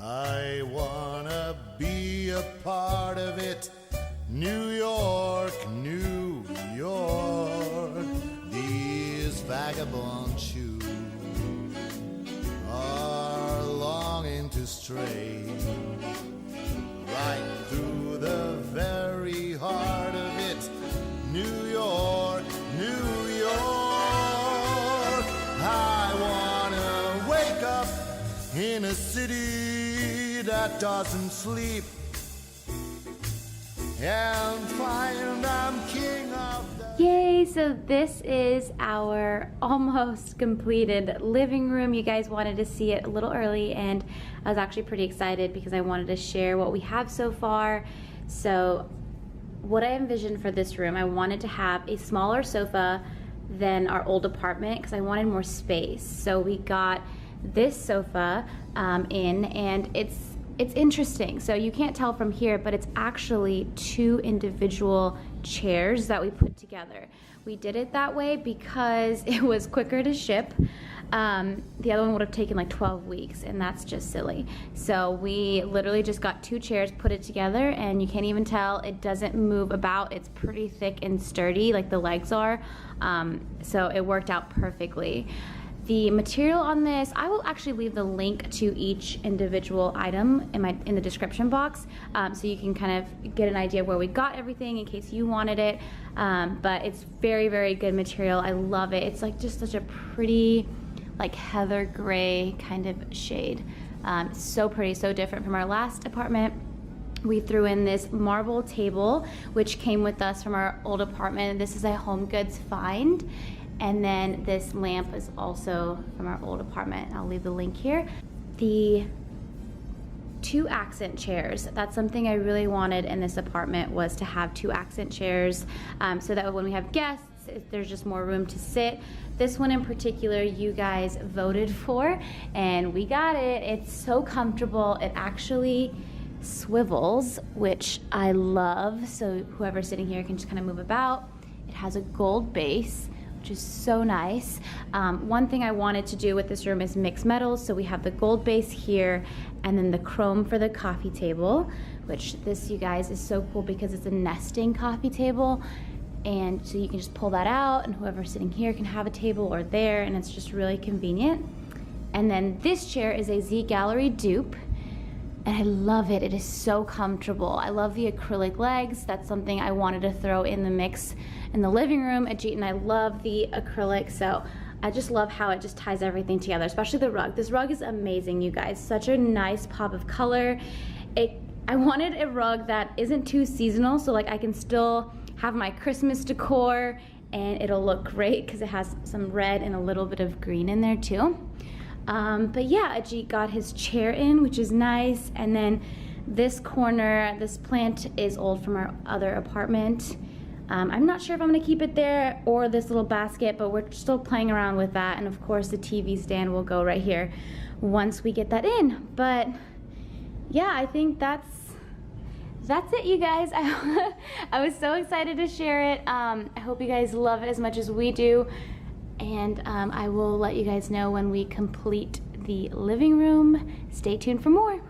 I wanna be a part of it. New York, New York, these vagabond shoes are longing to stray right through the very heart of it. New York, New York, I wanna wake up in a city that doesn't sleep and find I'm king of the... Yay, so this is our almost completed living room. You guys wanted to see it a little early, and I was actually pretty excited because I wanted to share what we have so far. So what I envisioned for this room, I wanted to have a smaller sofa than our old apartment because I wanted more space. So we got this sofa in, and it's interesting. So you can't tell from here, but it's actually two individual chairs that we put together. We did it that way because it was quicker to ship. The other one would have taken like 12 weeks, and that's just silly. So we literally just got two chairs, put it together, and you can't even tell. It doesn't move about. It's pretty thick and sturdy, like the legs are. So it worked out perfectly. The material on this, I will actually leave the link to each individual item in the description box, so you can kind of get an idea of where we got everything in case you wanted it. But it's very, very good material. I love it. It's like just such a pretty, like heather gray kind of shade. So pretty, so different from our last apartment. We threw in this marble table, which came with us from our old apartment. This is a Home Goods find. And then this lamp is also from our old apartment. I'll leave the link here. The two accent chairs, that's something I really wanted in this apartment, was to have two accent chairs, so that when we have guests, there's just more room to sit. This one in particular, you guys voted for, and we got it. It's so comfortable. It actually swivels, which I love, so whoever's sitting here can just kind of move about. It has a gold base, which is so nice. One thing I wanted to do with this room is mix metals, so we have the gold base here and then the chrome for the coffee table, which this, you guys, is so cool because it's a nesting coffee table, and so you can just pull that out and whoever's sitting here can have a table or there, and it's just really convenient. And then this chair is a Gallerie dupe, and I love it. It is so comfortable. I love the acrylic legs. That's something I wanted to throw in the mix in the living room. Ajeet and I love the acrylic, so I just love how it just ties everything together, especially the rug. This rug is amazing, you guys. Such a nice pop of color. I wanted a rug that isn't too seasonal, so like I can still have my Christmas decor and it'll look great because it has some red and a little bit of green in there too. But yeah, Ajeet got his chair in, which is nice. And then this corner, this plant is old from our other apartment. I'm not sure if I'm gonna keep it there or this little basket, but we're still playing around with that. And of course the TV stand will go right here once we get that in. But yeah, I think that's it, you guys. I was so excited to share it. I hope you guys love it as much as we do. And I will let you guys know when we complete the living room. Stay tuned for more.